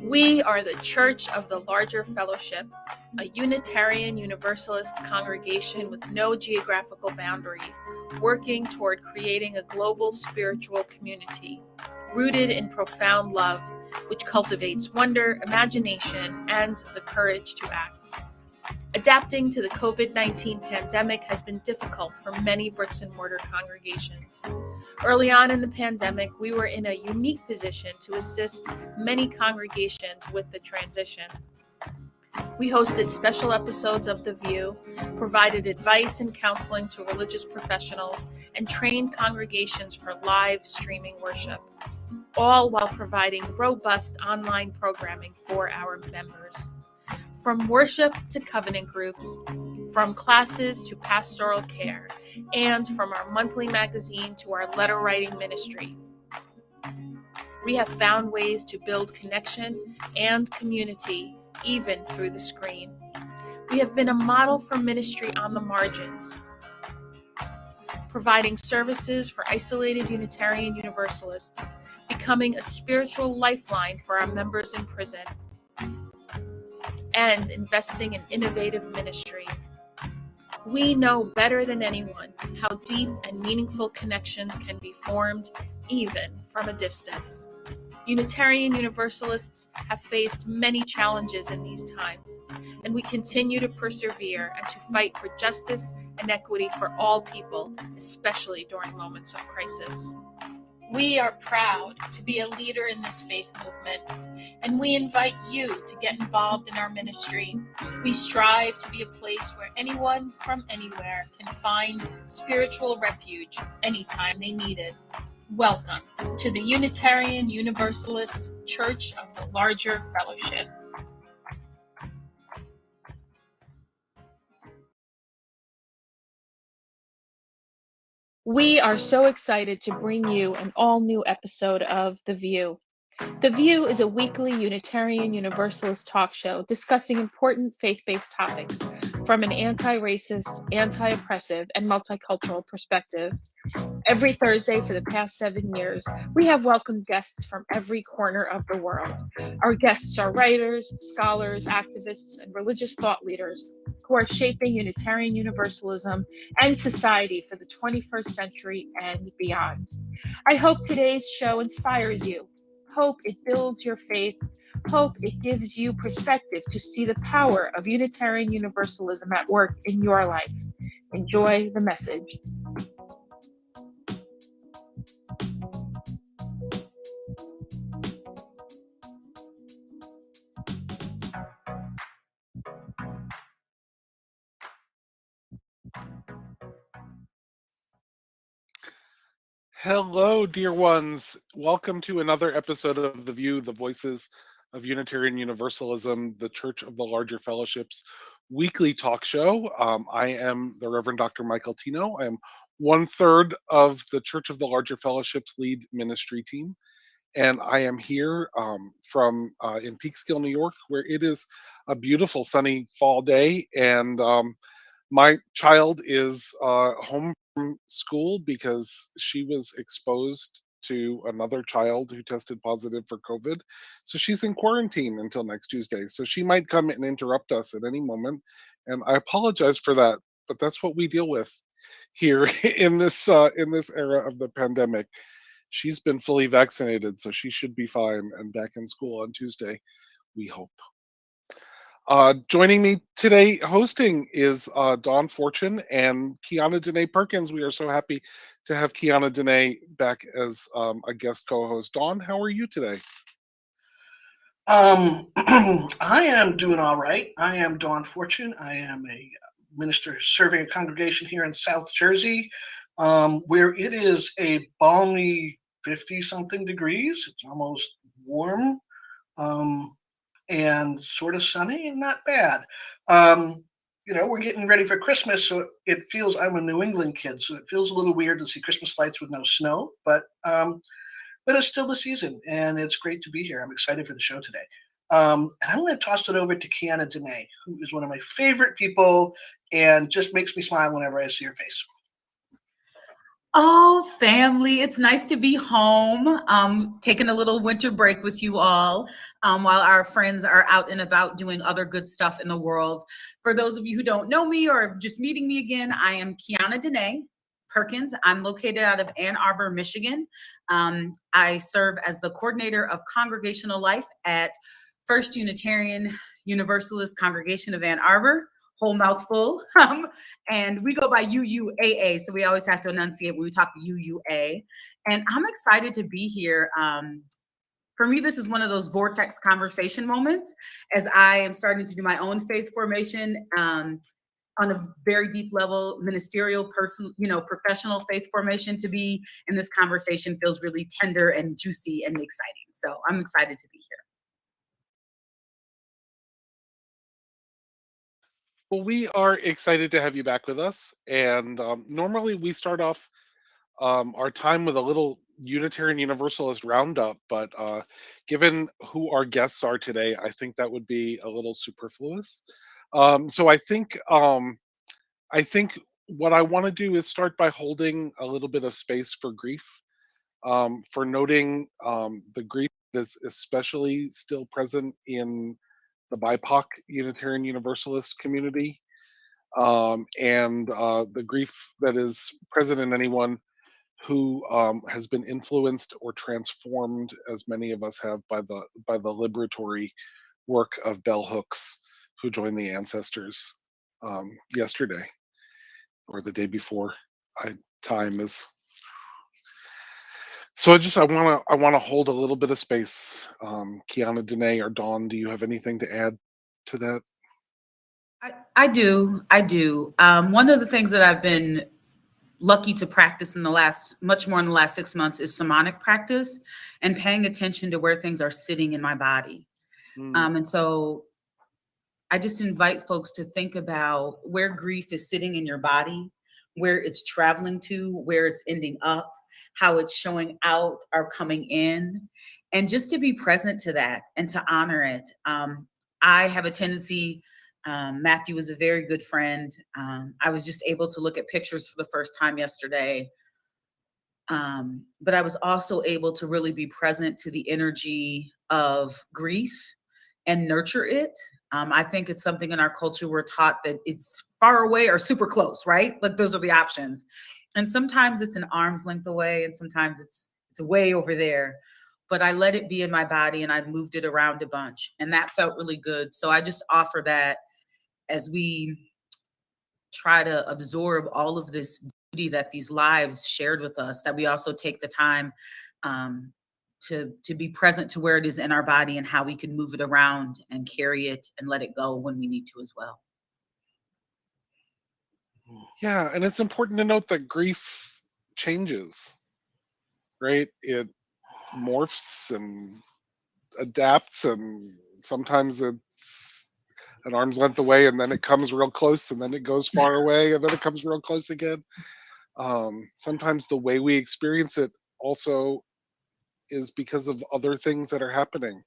We are the Church of the Larger Fellowship, a Unitarian Universalist congregation with no geographical boundary, working toward creating a global spiritual community, rooted in profound love, which cultivates wonder, imagination, and the courage to act. Adapting to the COVID-19 pandemic has been difficult for many bricks and mortar congregations. Early on in the pandemic, we were in a unique position to assist many congregations with the transition. We hosted special episodes of The VUU, provided advice and counseling to religious professionals, and trained congregations for live streaming worship, all while providing robust online programming for our members. From worship to covenant groups, from classes to pastoral care, and from our monthly magazine to our letter writing ministry, we have found ways to build connection and community even through the screen. We have been a model for ministry on the margins, providing services for isolated Unitarian Universalists, becoming a spiritual lifeline for our members in prison, and investing in innovative ministry. We know better than anyone how deep and meaningful connections can be formed even from a distance. Unitarian Universalists have faced many challenges in these times, and we continue to persevere and to fight for justice and equity for all people, especially during moments of crisis. We are proud to be a leader in this faith movement, and we invite you to get involved in our ministry. We strive to be a place where anyone from anywhere can find spiritual refuge anytime they need it. Welcome to the Unitarian Universalist Church of the Larger Fellowship. We are so excited to bring you an all-new episode of The VUU. The VUU is a weekly Unitarian Universalist talk show discussing important faith-based topics from an anti-racist, anti-oppressive, and multicultural perspective. Every Thursday for the past 7 years, we have welcomed guests from every corner of the world. Our guests are writers, scholars, activists, and religious thought leaders who are shaping Unitarian Universalism and society for the 21st century and beyond. I hope today's show inspires you. Hope it builds your faith. Hope it gives you perspective to see the power of Unitarian Universalism at work in your life. Enjoy the message. Hello, dear ones. Welcome to another episode of The VUU, the Voices of Unitarian Universalism, the Church of the Larger Fellowship's weekly talk show. I am the Reverend Dr. Michael Tino. I am 1/3 of the Church of the Larger Fellowship's lead ministry team. And I am here from in Peekskill, New York, where it is a beautiful sunny fall day. And my child is home from school because she was exposed to another child who tested positive for COVID. So she's in quarantine until next Tuesday. So she might come and interrupt us at any moment. And I apologize for that, but that's what we deal with here in this era of the pandemic. She's been fully vaccinated, so she should be fine and back in school on Tuesday, we hope. Joining me today hosting is Dawn Fortune and Kiana Dene Perkins. We are so happy to have Kiana Dene back as a guest co-host. Dawn, how are you today? I am doing all right. I am Dawn Fortune. I am a minister serving a congregation here in South Jersey, where it is a balmy 50-something degrees. It's almost warm. And sort of sunny and not bad. We're getting ready for Christmas, so it feels, I'm a New England kid, so it feels a little weird to see Christmas lights with no snow, but it's still the season, and it's great to be here. I'm excited for the show today. And I'm going to toss it over to Kiana Dene, who is one of my favorite people and just makes me smile whenever I see her face. Oh, family, it's nice to be home. Taking a little winter break with you all while our friends are out and about doing other good stuff in the world. For those of you who don't know me or just meeting me again, I am Kiana Dene Perkins. I'm located out of Ann Arbor, Michigan. I serve as the coordinator of congregational life at First Unitarian Universalist Congregation of Ann Arbor. Whole mouthful. And we go by UUAA, so we always have to enunciate when we talk UUA. And I'm excited to be here. For me, this is one of those vortex conversation moments as I am starting to do my own faith formation on a very deep level, ministerial, personal, professional faith formation. To be in this conversation feels really tender and juicy and exciting. So I'm excited to be here. Well, we are excited to have you back with us. And normally we start off our time with a little Unitarian Universalist roundup, but given who our guests are today, I think that would be a little superfluous. So I think what I want to do is start by holding a little bit of space for grief, for noting the grief that is especially still present in the BIPOC Unitarian Universalist community, and the grief that is present in anyone who has been influenced or transformed, as many of us have, by the liberatory work of bell hooks who joined the ancestors yesterday or the day before. Time is. So I want to hold a little bit of space. Kiana, Danae, or Dawn, do you have anything to add to that? I do. One of the things that I've been lucky to practice much more in the last 6 months is somatic practice and paying attention to where things are sitting in my body. And so I just invite folks to think about where grief is sitting in your body, where it's traveling to, where it's ending up, how it's showing out or coming in, and just to be present to that and to honor it. I have a tendency, Matthew is a very good friend. I was just able to look at pictures for the first time yesterday. But I was also able to really be present to the energy of grief and nurture it. I think it's something in our culture we're taught that it's far away or super close, right? Like those are the options. And sometimes it's an arm's length away, and sometimes it's way over there. But I let it be in my body and I moved it around a bunch, and that felt really good. So I just offer that as we try to absorb all of this beauty that these lives shared with us, that we also take the time to be present to where it is in our body and how we can move it around and carry it and let it go when we need to as well. Yeah, and it's important to note that grief changes, right? It morphs and adapts, and sometimes it's an arm's length away, and then it comes real close, and then it goes far away, and then it comes real close again. Sometimes the way we experience it also is because of other things that are happening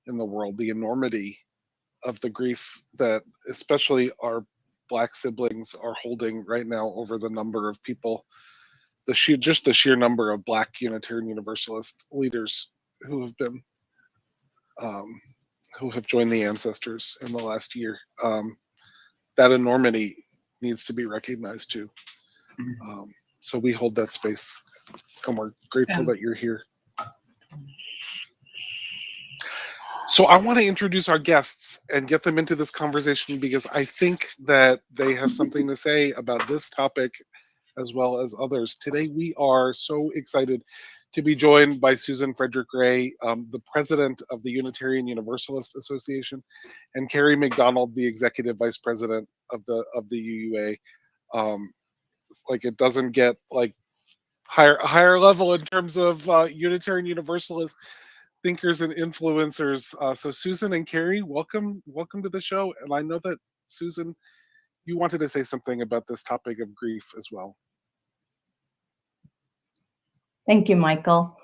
in the world, the enormity of the grief that especially our Black siblings are holding right now over the number of people, the sheer number of Black Unitarian Universalist leaders who have been who have joined the ancestors in the last year. That enormity needs to be recognized too. So we hold that space, and we're grateful that you're here. So I want to introduce our guests and get them into this conversation because I think that they have something to say about this topic as well as others. Today we are so excited to be joined by Susan Frederick Ray, the president of the Unitarian Universalist Association, and Carrie McDonald, the executive vice president of the UUA. Like it doesn't get like higher level in terms of Unitarian Universalist thinkers and influencers. So Susan and Carrie, welcome to the show. And I know that Susan, you wanted to say something about this topic of grief as well. Thank you, Michael.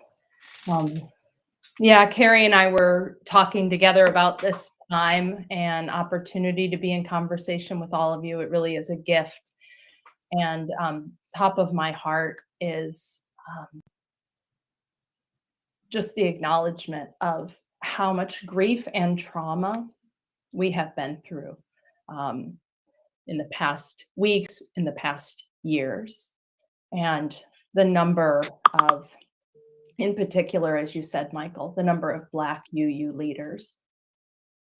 Yeah, Carrie and I were talking together about this time and opportunity to be in conversation with all of you. It really is a gift and top of my heart. is just the acknowledgement of how much grief and trauma we have been through in the past weeks, in the past years, and the number of, in particular, as you said, Michael, the number of Black UU leaders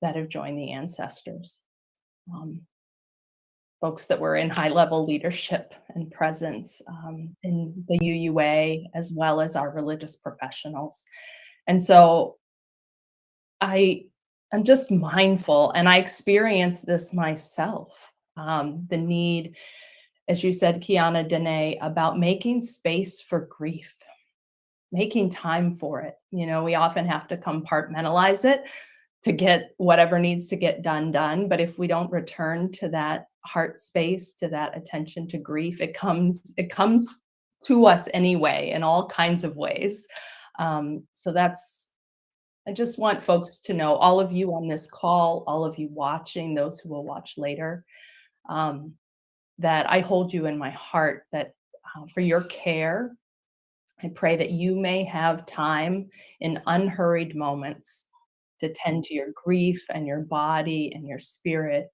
that have joined the ancestors. Folks that were in high-level leadership and presence in the UUA, as well as our religious professionals. And so I'm just mindful, and I experienced this myself, the need, as you said, Kiana, Danae, about making space for grief, making time for it. You know, we often have to compartmentalize it to get whatever needs to get done. But if we don't return to that heart space, to that attention to grief, it comes to us anyway in all kinds of ways. So I just want folks to know, all of you on this call, all of you watching, those who will watch later, that I hold you in my heart, that for your care, I pray that you may have time in unhurried moments to tend to your grief and your body and your spirit,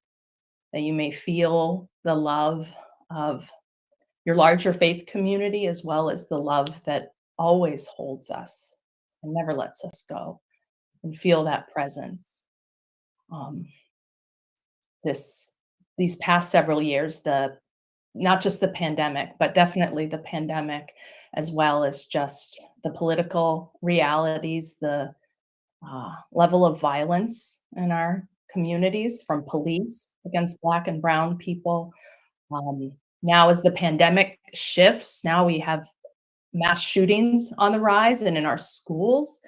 that you may feel the love of your larger faith community, as well as the love that always holds us and never lets us go, and feel that presence. These past several years, not just the pandemic, but definitely the pandemic, as well as just the political realities, the level of violence in our communities, from police against Black and Brown people. Now, as the pandemic shifts, now we have mass shootings on the rise and in our schools.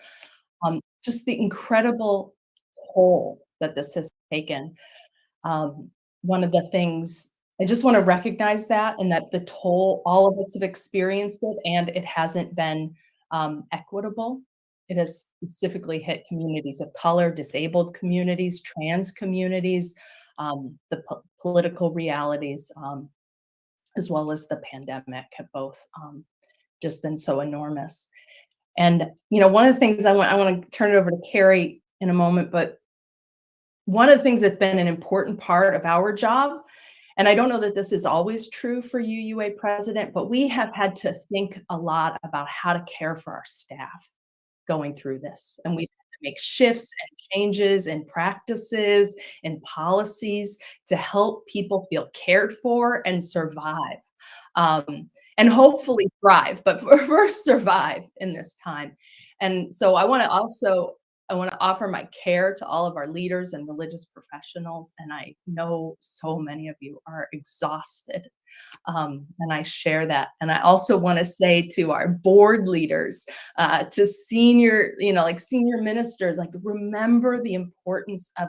Just the incredible toll that this has taken. One of the things, I just want to recognize that, and that the toll, all of us have experienced it, and it hasn't been equitable. It has specifically hit communities of color, disabled communities, trans communities, the political realities, as well as the pandemic, have both just been so enormous. And, you know, one of the things I want to turn it over to Carrie in a moment, but one of the things that's been an important part of our job, and I don't know that this is always true for UUA president, but we have had to think a lot about how to care for our staff going through this. And we've had to make shifts and changes in practices and policies to help people feel cared for and survive. And hopefully thrive, but first survive in this time. And so I want to offer my care to all of our leaders and religious professionals. And I know so many of you are exhausted. And I share that. And I also want to say to our board leaders, to senior ministers, like, remember the importance of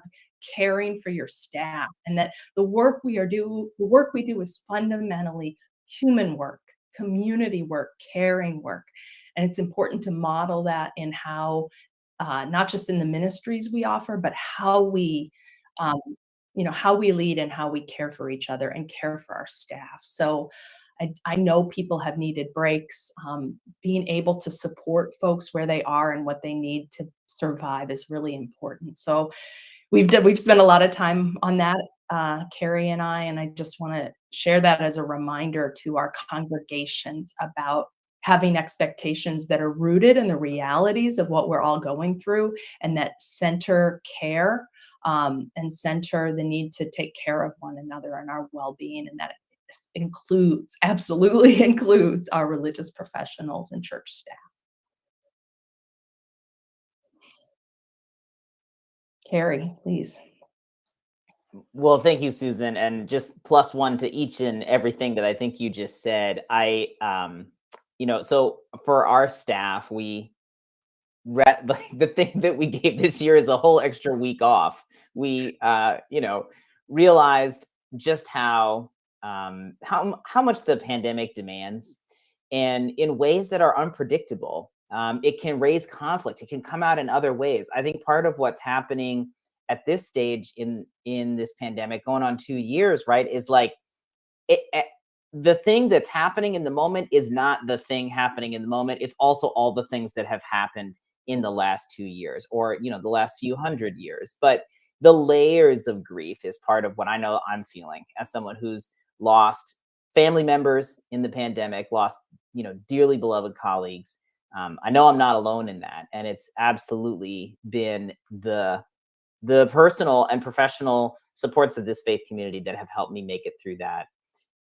caring for your staff, and that the work we do is fundamentally human work, community work, caring work. And it's important to model that in how, not just in the ministries we offer, but how we lead and how we care for each other and care for our staff. So I know people have needed breaks. Being able to support folks where they are and what they need to survive is really important. So we've spent a lot of time on that, Carrie and I just want to share that as a reminder to our congregations about having expectations that are rooted in the realities of what we're all going through, and that center care and center the need to take care of one another and our well-being, and that absolutely includes our religious professionals and church staff. Carrie, please. Well, thank you, Susan, and just +1 to each and everything that I think you just said. So for our staff, the thing that we gave this year is a whole extra week off. We, realized just how much the pandemic demands, and in ways that are unpredictable. It can raise conflict. It can come out in other ways. I think part of what's happening at this stage in this pandemic, going on 2 years, right, is like the thing that's happening in the moment is not the thing happening in the moment. It's also all the things that have happened in the last 2 years, or, you know, the last few hundred years. But the layers of grief is part of what I know I'm feeling as someone who's lost family members in the pandemic, lost, you know, dearly beloved colleagues. I know I'm not alone in that. And it's absolutely been the personal and professional supports of this faith community that have helped me make it through that,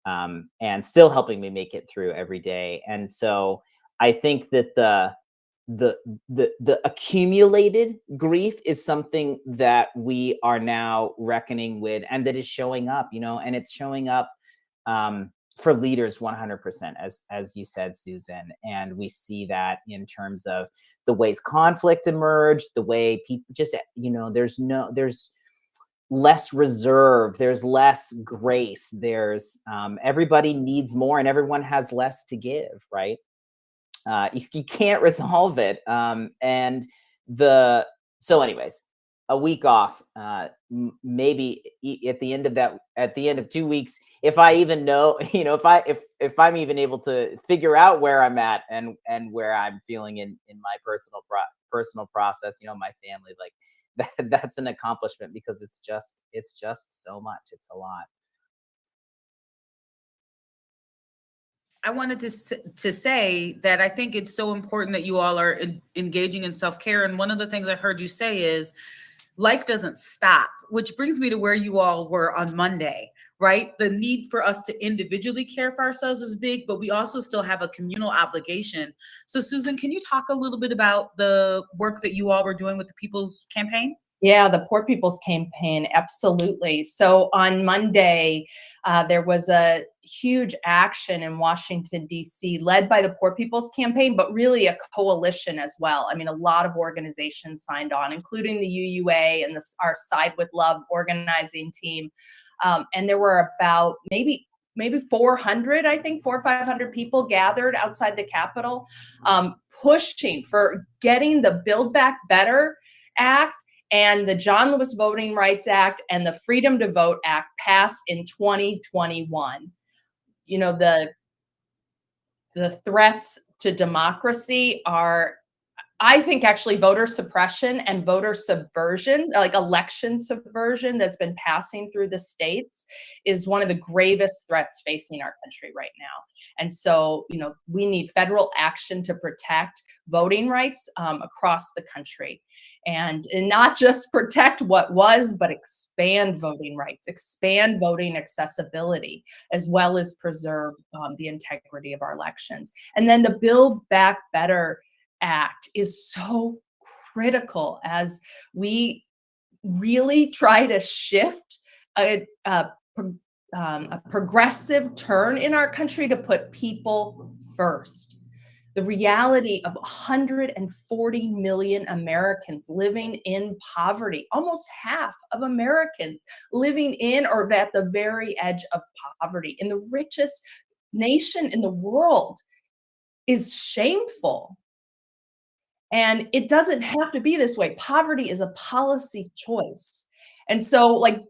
and still helping me make it through every day. And so I think that the accumulated grief is something that we are now reckoning with, and that is showing up, you know, and it's showing up for leaders 100%, as you said, Susan. And we see that in terms of the ways conflict emerged, the way people just, you know, there's less reserve, there's less grace, there's everybody needs more and everyone has less to give, right? You can't resolve it. So anyways, a week off, maybe at the end of 2 weeks, if I even know, you know, if I'm even able to figure out where I'm at and where I'm feeling in my personal process, you know, my family, like that's an accomplishment, because it's just so much. It's a lot. I wanted to say that I think it's so important that you all are engaging in self-care. And one of the things I heard you say is life doesn't stop, which brings me to where you all were on Monday, right? The need for us to individually care for ourselves is big, but we also still have a communal obligation. So Susan, can you talk a little bit about the work that you all were doing with the People's Campaign? Yeah, the Poor People's Campaign, absolutely. So on Monday, there was a huge action in Washington, D.C., led by the Poor People's Campaign, but really a coalition as well. I mean, a lot of organizations signed on, including the UUA and our Side with Love organizing team. And there were about maybe 400, I think 400 or 500 people gathered outside the Capitol, pushing for getting the Build Back Better Act and the John Lewis Voting Rights Act and the Freedom to Vote Act passed in 2021. You know, the threats to democracy are, I think, actually voter suppression and voter subversion, like election subversion that's been passing through the states, is one of the gravest threats facing our country right now. And so, you know, we need federal action to protect voting rights across the country. And not just protect what was, but expand voting rights, expand voting accessibility, as well as preserve the integrity of our elections. And then the Build Back Better Act is so critical as we really try to shift a progressive turn in our country to put people first. The reality of 140 million Americans living in poverty, almost half of Americans living in or at the very edge of poverty in the richest nation in the world, is shameful. And it doesn't have to be this way. Poverty is a policy choice. And so, like,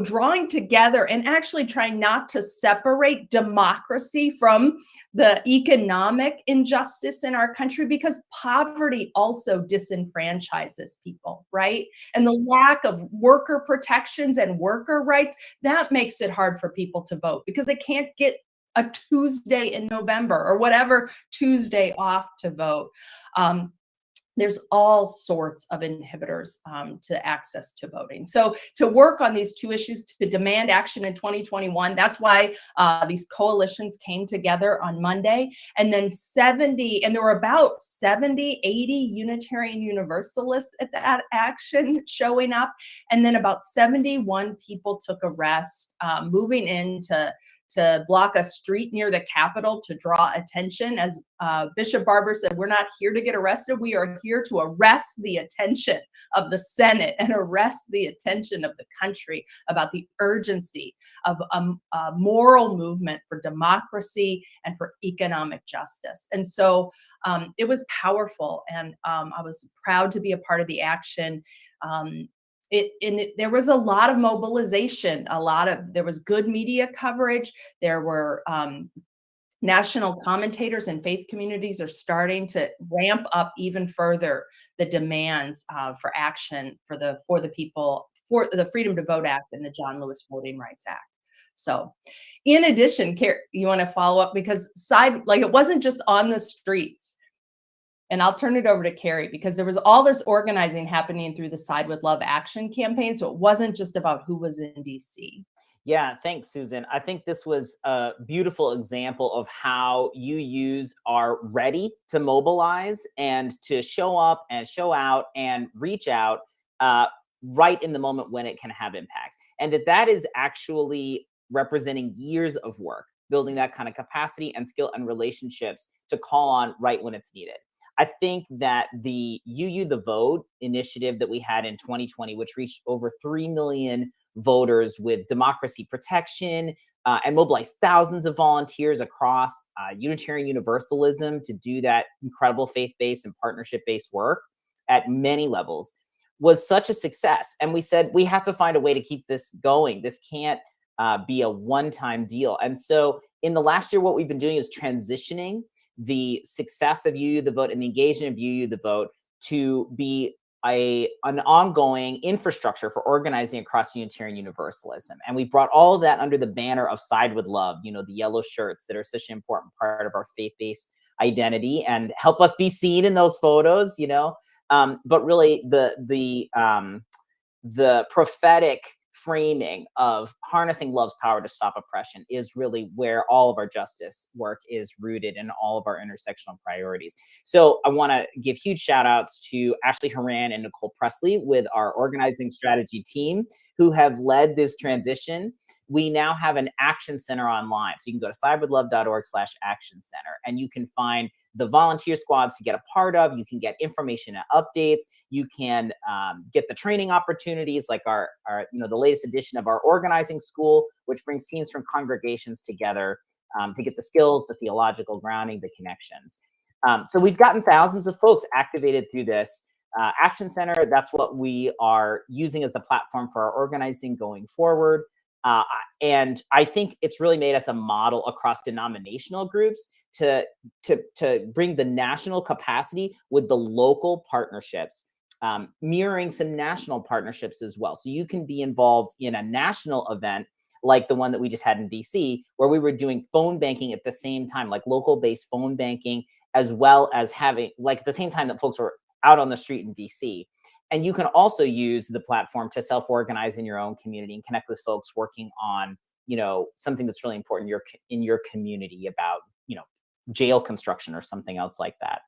drawing together and actually trying not to separate democracy from the economic injustice in our country, because poverty also disenfranchises people, right? And the lack of worker protections and worker rights, that makes it hard for people to vote because they can't get a Tuesday in November or whatever Tuesday off to vote. There's all sorts of inhibitors to access to voting. So to work on these two issues, to demand action in 2021, that's why these coalitions came together on Monday. And then there were about 70, 80 Unitarian Universalists at that action showing up. And then about 71 people took arrest, moving in to block a street near the Capitol to draw attention. As Bishop Barber said, we're not here to get arrested. We are here to arrest the attention of the Senate and arrest the attention of the country about the urgency of a moral movement for democracy and for economic justice. And so it was powerful. And I was proud to be a part of the action. there was a lot of mobilization, there was good media coverage. There were national commentators and faith communities are starting to ramp up even further the demands for action for the people, for the Freedom to Vote Act and the John Lewis Voting Rights Act. So in addition, you want to follow up, because it wasn't just on the streets. And I'll turn it over to Carrie, because there was all this organizing happening through the Side with Love action campaign. So it wasn't just about who was in DC. Yeah, thanks, Susan. I think this was a beautiful example of how UUs are ready to mobilize and to show up and show out and reach out right in the moment when it can have impact. And that is actually representing years of work, building that kind of capacity and skill and relationships to call on right when it's needed. I think that the UU the Vote initiative that we had in 2020, which reached over 3 million voters with democracy protection and mobilized thousands of volunteers across Unitarian Universalism to do that incredible faith-based and partnership-based work at many levels, was such a success. And we said, we have to find a way to keep this going. This can't be a one-time deal. And so in the last year, what we've been doing is transitioning the success of UU the Vote and the engagement of UU the Vote to be an ongoing infrastructure for organizing across Unitarian Universalism. And we brought all of that under the banner of Side with Love, the yellow shirts that are such an important part of our faith-based identity and help us be seen in those photos, but really the prophetic framing of harnessing love's power to stop oppression is really where all of our justice work is rooted in all of our intersectional priorities. So I want to give huge shout outs to Ashley Horan and Nicole Presley with our organizing strategy team who have led this transition. We now have an action center online. So you can go to sidewithlove.org/action center and you can find the volunteer squads to get a part of. You can get information and updates. You can get the training opportunities like our the latest edition of our organizing school, which brings teams from congregations together to get the skills, the theological grounding, the connections. So we've gotten thousands of folks activated through this Action Center. That's what we are using as the platform for our organizing going forward. And I think it's really made us a model across denominational groups to bring the national capacity with the local partnerships, mirroring some national partnerships as well. So you can be involved in a national event like the one that we just had in DC, where we were doing phone banking at the same time, like local-based phone banking, as well as having, like at the same time that folks were out on the street in DC. And you can also use the platform to self-organize in your own community and connect with folks working on, something that's really important in your community about, jail construction or something else like that.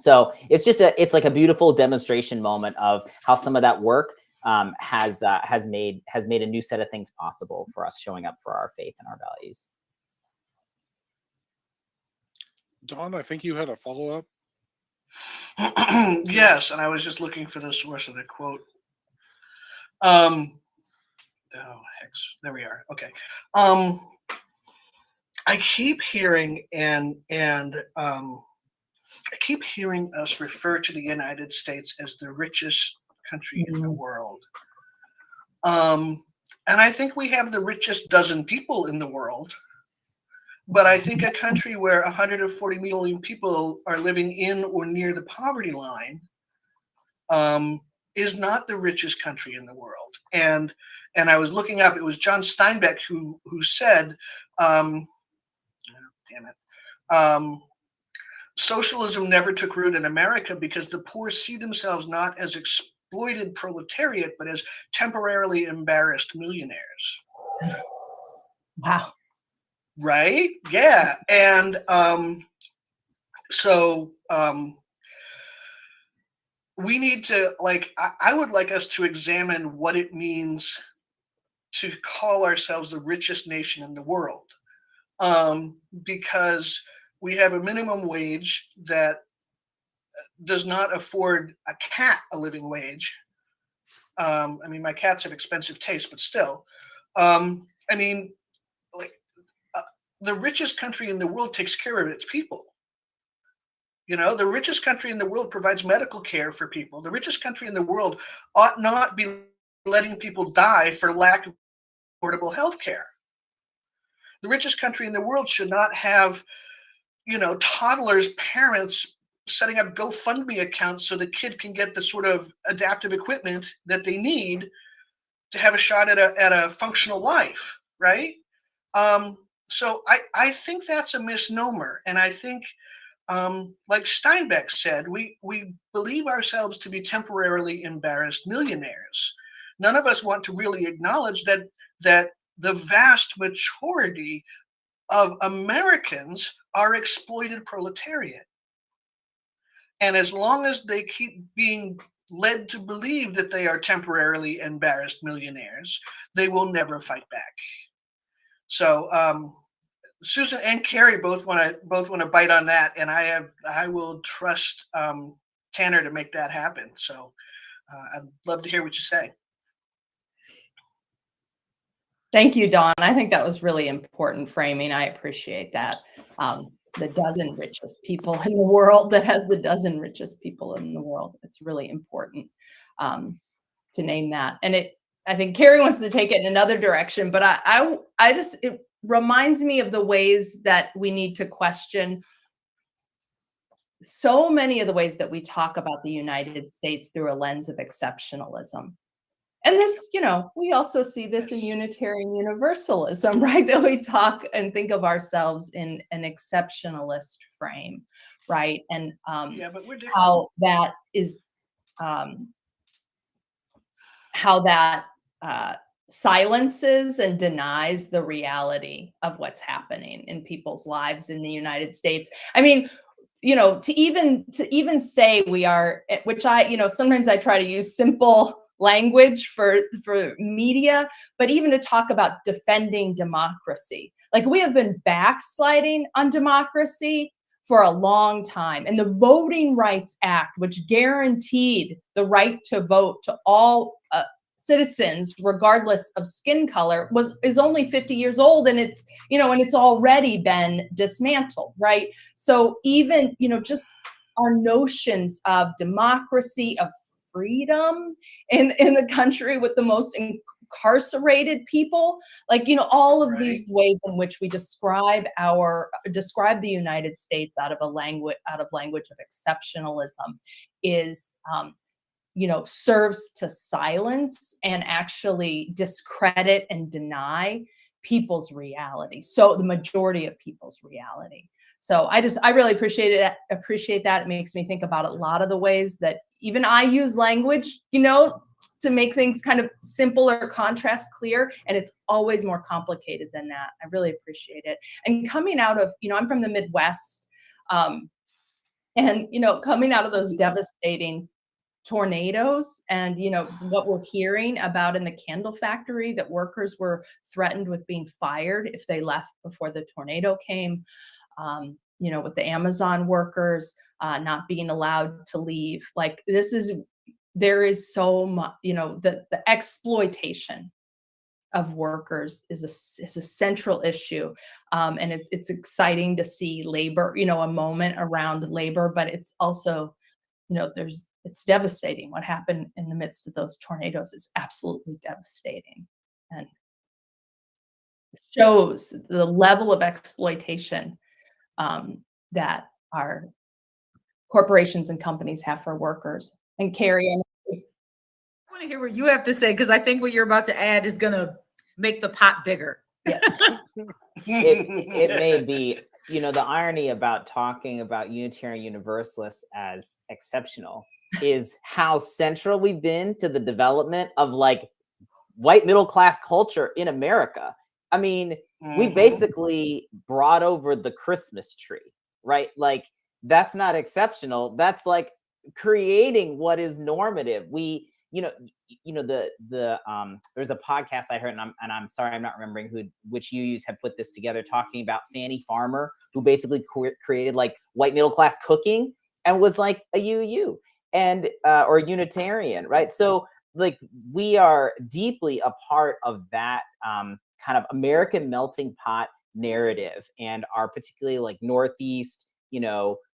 So it's like a beautiful demonstration moment of how some of that work has made a new set of things possible for us showing up for our faith and our values. Dawn, I think you had a follow-up. Yes, and I was just looking for the source of the quote. Oh, hex. There we are. Okay. I keep hearing I keep hearing us refer to the United States as the richest country in the world. And I think we have the richest dozen people in the world. But I think a country where 140 million people are living in or near the poverty line is not the richest country in the world. And I was looking up, it was John Steinbeck who said, socialism never took root in America because the poor see themselves not as exploited proletariat, but as temporarily embarrassed millionaires. Wow. Right? Yeah. And we need to, I would like us to examine what it means to call ourselves the richest nation in the world. Because we have a minimum wage that does not afford a cat a living wage. My cats have expensive taste, but still. The richest country in the world takes care of its people. The richest country in the world provides medical care for people. The richest country in the world ought not be letting people die for lack of affordable health care. The richest country in the world should not have, toddlers' parents setting up GoFundMe accounts so the kid can get the sort of adaptive equipment that they need to have a shot at a functional life, right? So I think that's a misnomer. And I think, like Steinbeck said, we believe ourselves to be temporarily embarrassed millionaires. None of us want to really acknowledge that the vast majority of Americans are exploited proletariat. And as long as they keep being led to believe that they are temporarily embarrassed millionaires, they will never fight back. So Susan and Carrie both want to bite on that, and I will trust Tanner to make that happen. So I'd love to hear what you say. Thank you, Dawn. I think that was really important framing. I appreciate that. The dozen richest people in the world, that has the dozen richest people in the world. It's really important to name that. And I think Carrie wants to take it in another direction, but it reminds me of the ways that we need to question so many of the ways that we talk about the United States through a lens of exceptionalism. And this, we also see this in Unitarian Universalism, right? That we talk and think of ourselves in an exceptionalist frame, right? And but we're different. how that is, how that silences and denies the reality of what's happening in people's lives in the United States. I mean, to even say we are, which sometimes I try to use simple language for media, but even to talk about defending democracy. Like, we have been backsliding on democracy for a long time. And the Voting Rights Act, which guaranteed the right to vote to all citizens, regardless of skin color, is only 50 years old, and it's already been dismantled, right? So even, just our notions of democracy, of freedom in the country with the most incarcerated people, all of these ways in which we describe the United States out of language of exceptionalism is serves to silence and actually discredit and deny people's reality. So the majority of people's reality. So I really appreciate that. It makes me think about a lot of the ways that even I use language, to make things kind of simple or contrast clear. And it's always more complicated than that. I really appreciate it. And coming out of, I'm from the Midwest, and, coming out of those devastating tornadoes and, what we're hearing about in the candle factory, that workers were threatened with being fired if they left before the tornado came. With the Amazon workers not being allowed to leave. There is so much, the exploitation of workers is a central issue. And it's exciting to see labor, a moment around labor, but it's also, it's devastating. What happened in the midst of those tornadoes is absolutely devastating, and shows the level of exploitation that our corporations and companies have for workers. And Carrie, I want to hear what you have to say, because I think what you're about to add is going to make the pot bigger. Yeah. It may be, the irony about talking about Unitarian Universalists as exceptional is how central we've been to the development of white middle class culture in America. I mean, we basically brought over the Christmas tree, right? That's not exceptional. That's creating what is normative. We, there's a podcast I heard, and I'm sorry, I'm not remembering which UUs have put this together, talking about Fannie Farmer, who basically created white middle class cooking and was a UU and or Unitarian, right? So we are deeply a part of that kind of American melting pot narrative, and are particularly Northeast,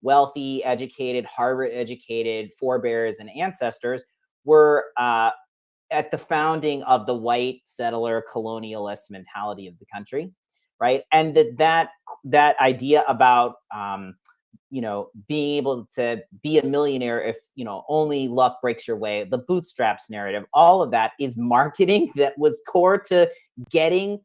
wealthy, educated, Harvard educated forebears and ancestors were at the founding of the white settler colonialist mentality of the country, right? And that idea about being able to be a millionaire if only luck breaks your way, the bootstraps narrative, all of that is marketing that was core to getting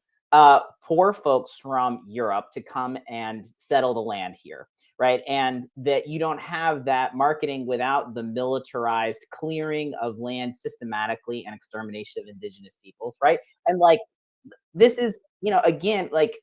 poor folks from Europe to come and settle the land here, right? And that you don't have that marketing without the militarized clearing of land systematically and extermination of indigenous peoples, right? And like, this is, again, like,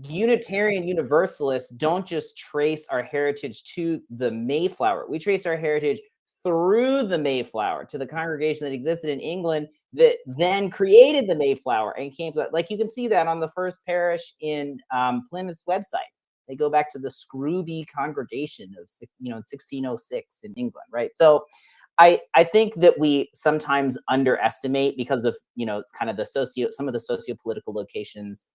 Unitarian Universalists don't just trace our heritage to the Mayflower. We trace our heritage through the Mayflower to the congregation that existed in England that then created the Mayflower and came to, like, you can see that on the first parish in Plymouth's website. They go back to the Scrooby congregation of 1606 in England, right? So I think that we sometimes underestimate, because of it's kind of some of the socio-political locations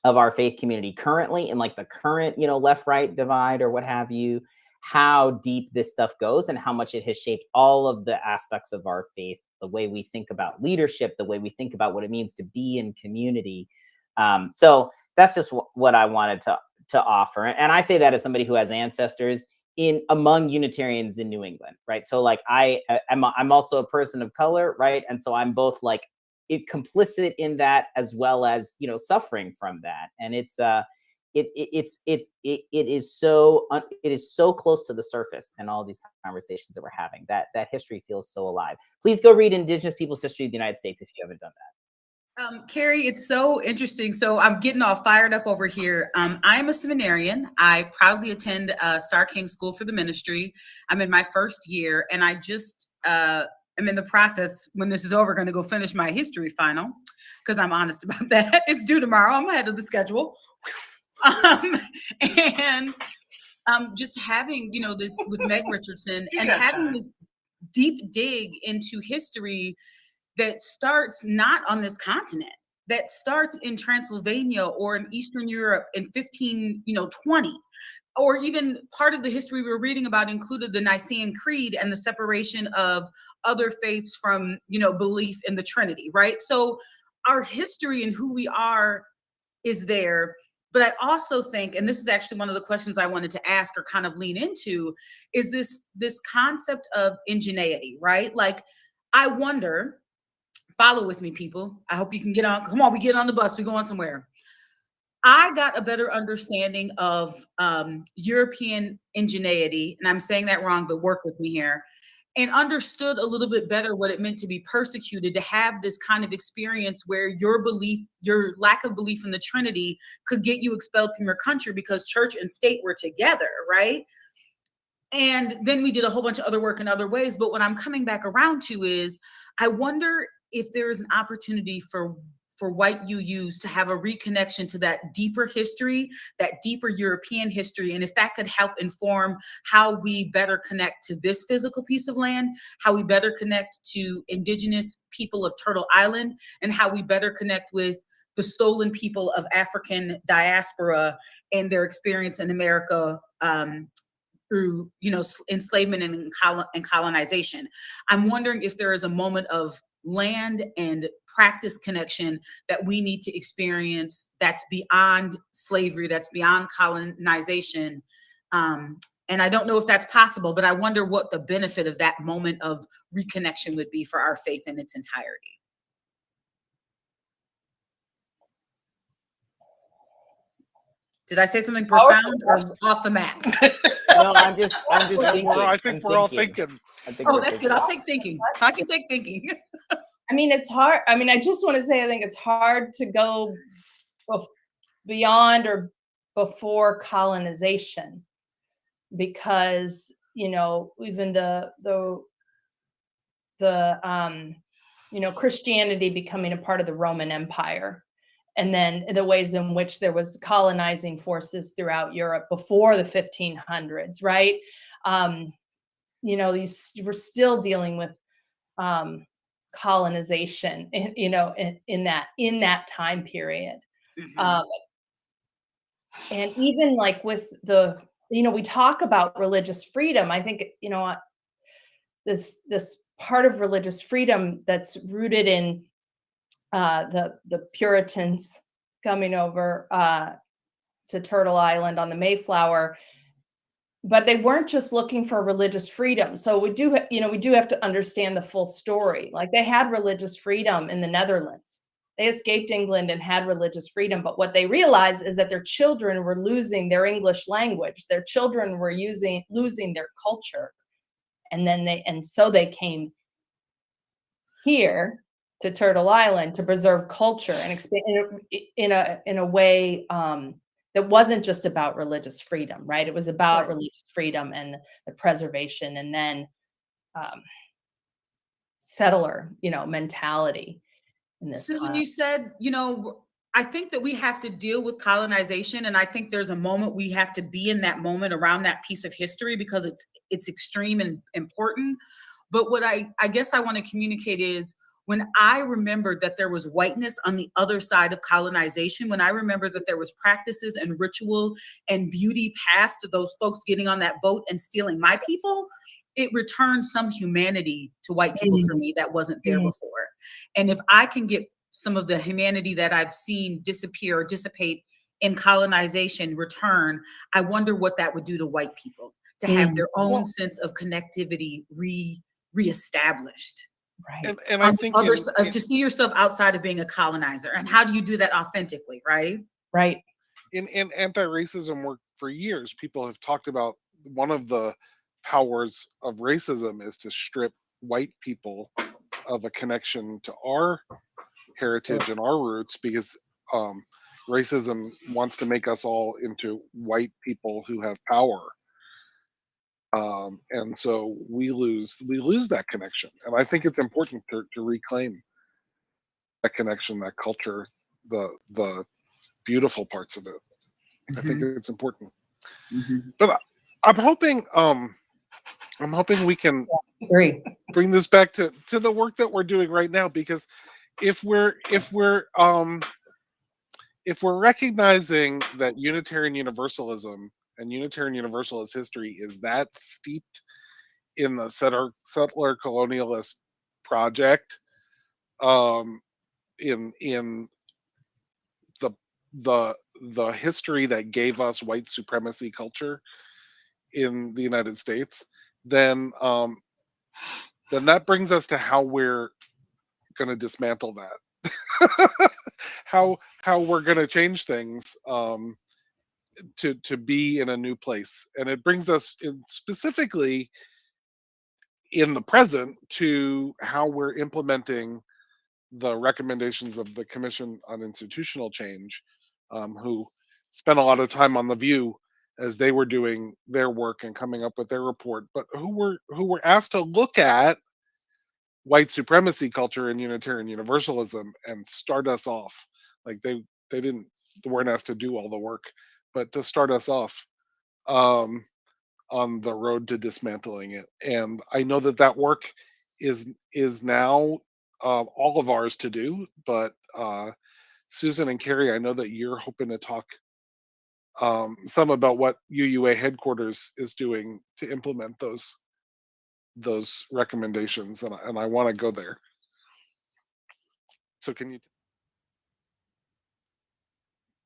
of our faith community currently, in like the current left-right divide or what have you, how deep this stuff goes and how much it has shaped all of the aspects of our faith, the way we think about leadership, the way we think about what it means to be in community. So that's just what I wanted to offer, and I say that as somebody who has ancestors among Unitarians in New England, right? So like I'm also a person of color, right? And so I'm both like complicit in that as well as suffering from that, and it is so close to the surface in all these conversations that we're having, that history feels so alive. Please go read Indigenous Peoples' History of the United States if you haven't done that. Carrie, it's so interesting. So I'm getting all fired up over here. I'm a seminarian. I proudly attend Star King School for the Ministry. I'm in my first year, and I just I'm in the process, when this is over, going to go finish my history final, because I'm honest about that. It's due tomorrow. I'm ahead of the schedule. And just having, this with Meg Richardson and having this deep dig into history that starts not on this continent, that starts in Transylvania or in Eastern Europe in 1520. Or even part of the history we were reading about included the Nicene Creed and the separation of other faiths from, belief in the Trinity, right? So our history and who we are is there. But I also think, and this is actually one of the questions I wanted to ask or kind of lean into, is this concept of indigeneity, right? Like, I wonder, follow with me, people. I hope you can get on. Come on, we get on the bus. We going somewhere. I got a better understanding of European indigeneity, and I'm saying that wrong, but work with me here, and understood a little bit better what it meant to be persecuted, to have this kind of experience where your lack of belief in the Trinity could get you expelled from your country because church and state were together, right? And then we did a whole bunch of other work in other ways. But what I'm coming back around to is, I wonder if there is an opportunity for white UUs to have a reconnection to that deeper history, that deeper European history, and if that could help inform how we better connect to this physical piece of land, how we better connect to indigenous people of Turtle Island, and how we better connect with the stolen people of African diaspora and their experience in America through enslavement and colonization. I'm wondering if there is a moment of land and practice connection that we need to experience that's beyond slavery, that's beyond colonization. And I don't know if that's possible, but I wonder what the benefit of that moment of reconnection would be for our faith in its entirety. Did I say something profound or off the map? No, I'm just thinking. I think we're all thinking. Oh, that's good. I'll take thinking. I can take thinking. I mean, it's hard. I mean, I just want to say, I think it's hard to go beyond or before colonization, because, even Christianity becoming a part of the Roman Empire, and then the ways in which there was colonizing forces throughout Europe before the 1500s, right? We're still dealing with colonization, in that time period. Mm-hmm. And even like with we talk about religious freedom. I think, this part of religious freedom that's rooted in the Puritans coming over to Turtle Island on the Mayflower, but they weren't just looking for religious freedom. So we do have to understand the full story. Like, they had religious freedom in the Netherlands. They escaped England and had religious freedom, but what they realized is that their children were losing their English language. Their children were losing their culture, and so they came here to Turtle Island to preserve culture and expand in a way that wasn't just about religious freedom, right? It was about Right. religious freedom and the preservation, and then settler, mentality in this Susan, time. you said, I think that we have to deal with colonization, and I think there's a moment we have to be in that moment around that piece of history because it's extreme and important. But what I guess I want to communicate is, when I remembered that there was whiteness on the other side of colonization, when I remember that there was practices and ritual and beauty past to those folks getting on that boat and stealing my people, it returned some humanity to white people for me that wasn't there before. And if I can get some of the humanity that I've seen disappear or dissipate in colonization return, I wonder what that would do to white people, to have their own sense of connectivity reestablished. Right. And I think To see yourself outside of being a colonizer, and how do you do that authentically, right? Right. in anti-racism work for years, people have talked about one of the powers of racism is to strip white people of a connection to our heritage and our roots, because racism wants to make us all into white people who have power. And so we lose that connection. And I think it's important to reclaim that connection, that culture, the beautiful parts of it. I think it's important. But I'm hoping we can Agree. bring this back to the work that we're doing right now, because if we're recognizing that Unitarian Universalism and Unitarian Universalist history is that steeped in the settler colonialist project, in the history that gave us white supremacy culture in the United States, then that brings us to how we're going to dismantle that. how we're going to change things to be in a new place. And it brings us specifically in the present to how we're implementing the recommendations of the Commission on Institutional Change, who spent a lot of time on the VUU as they were doing their work and coming up with their report, but who were asked to look at white supremacy culture in Unitarian Universalism and start us off. Like they weren't asked to do all the work, but to start us off on the road to dismantling it. And I know that work is now all of ours to do. But Susan and Carrie, I know that you're hoping to talk some about what UUA headquarters is doing to implement those recommendations, and I want to go there. So can you?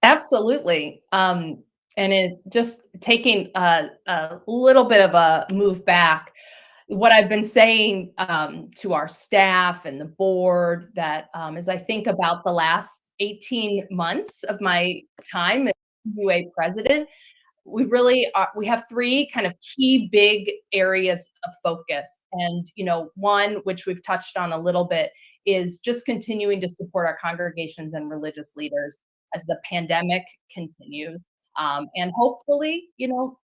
Absolutely. And it just taking a little bit of a move back, what I've been saying to our staff and the board, that as I think about the last 18 months of my time as UUA president, we have three kind of key big areas of focus. And, one, which we've touched on a little bit, is just continuing to support our congregations and religious leaders as the pandemic continues. And hopefully, the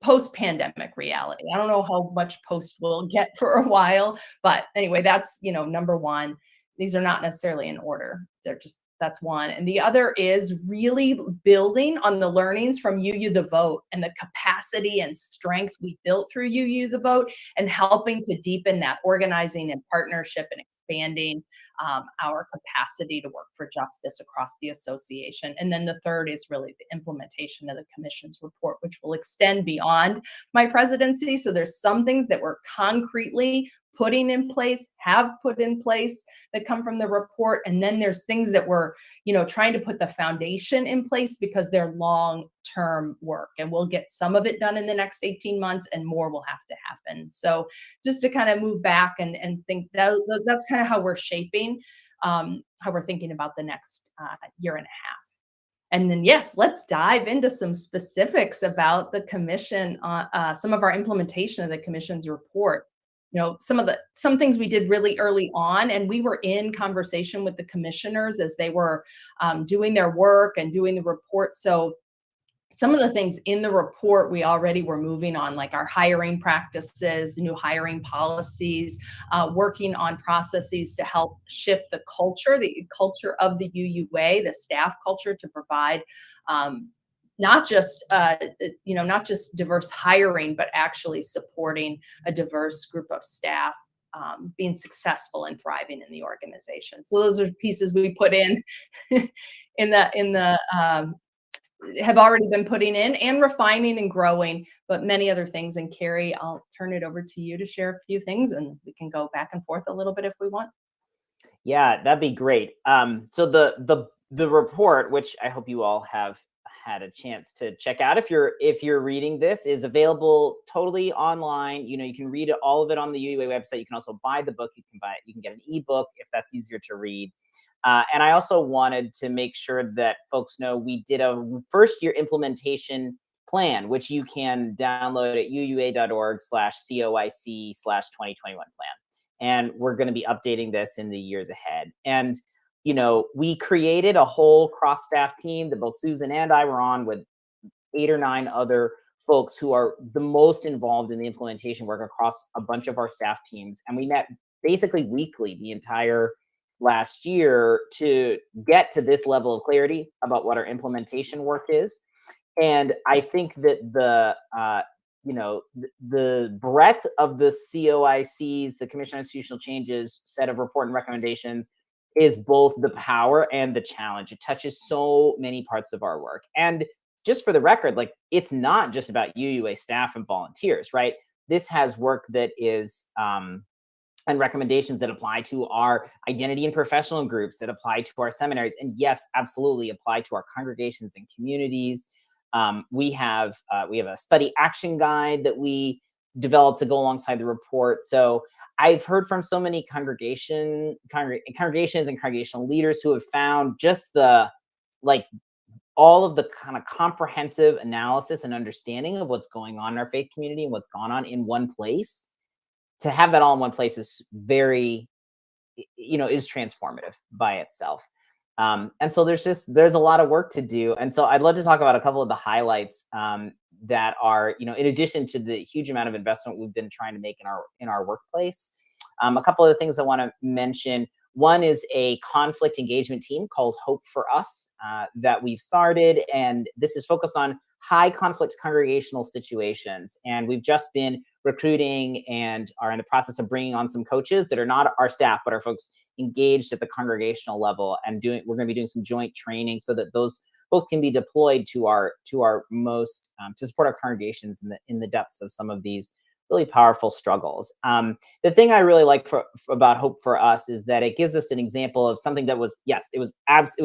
post-pandemic reality. I don't know how much post we'll get for a while, but anyway, that's, number one. These are not necessarily in order. That's one. And the other is really building on the learnings from UU the Vote and the capacity and strength we built through UU the Vote, and helping to deepen that organizing and partnership and expanding our capacity to work for justice across the association. And then the third is really the implementation of the commission's report, which will extend beyond my presidency. So there's some things that we're concretely putting in place, have put in place, that come from the report. And then there's things that we're, trying to put the foundation in place because they're long-term work. And we'll get some of it done in the next 18 months and more will have to happen. So just to kind of move back and think that's kind of how we're shaping, how we're thinking about the next year and a half. And then, yes, let's dive into some specifics about the commission, some of our implementation of the commission's report. Some things we did really early on, and we were in conversation with the commissioners as they were doing their work and doing the report. So some of the things in the report we already were moving on, like our hiring practices, new hiring policies, working on processes to help shift the culture of the UUA, the staff culture, to provide not just diverse hiring, but actually supporting a diverse group of staff being successful and thriving in the organization. So those are pieces we put in have already been putting in and refining and growing, but many other things. And Carrie, I'll turn it over to you to share a few things, and we can go back and forth a little bit if we want. Yeah, that'd be great. So the report, which I hope you all have had a chance to check out if you're reading this, is available totally online. You can read all of it on the UUA website. You can also buy the book. You can get an ebook if that's easier to read. And I also wanted to make sure that folks know we did a first year implementation plan, which you can download at uua.org/COIC/2021 plan. And we're going to be updating this in the years ahead. And we created a whole cross-staff team that both Susan and I were on, with 8 or 9 other folks who are the most involved in the implementation work across a bunch of our staff teams. And we met basically weekly the entire last year to get to this level of clarity about what our implementation work is. And I think that the breadth of the COIC's, the Commission on Institutional Changes, set of report and recommendations is both the power and the challenge. It touches so many parts of our work. And just for the record, it's not just about UUA staff and volunteers, right? This has work that is, and recommendations that apply to our identity and professional groups, that apply to our seminaries, and yes, absolutely apply to our congregations and communities. We have a study action guide that we developed to go alongside the report. So I've heard from so many congregations and congregational leaders who have found just all of the kind of comprehensive analysis and understanding of what's going on in our faith community and what's gone on in one place. To have that all in one place is very, is transformative by itself. And so there's a lot of work to do. And so I'd love to talk about a couple of the highlights that are, in addition to the huge amount of investment we've been trying to make in our workplace. A couple of the things I want to mention. One is a conflict engagement team called Hope for Us that we've started. And this is focused on high conflict congregational situations. And we've just been recruiting and are in the process of bringing on some coaches that are not our staff, but are folks engaged at the congregational level. And we're going to be doing some joint training so that those both can be deployed to our most to support our congregations in the depths of some of these really powerful struggles. The thing I really like about Hope for Us is that it gives us an example of something that was, yes, it was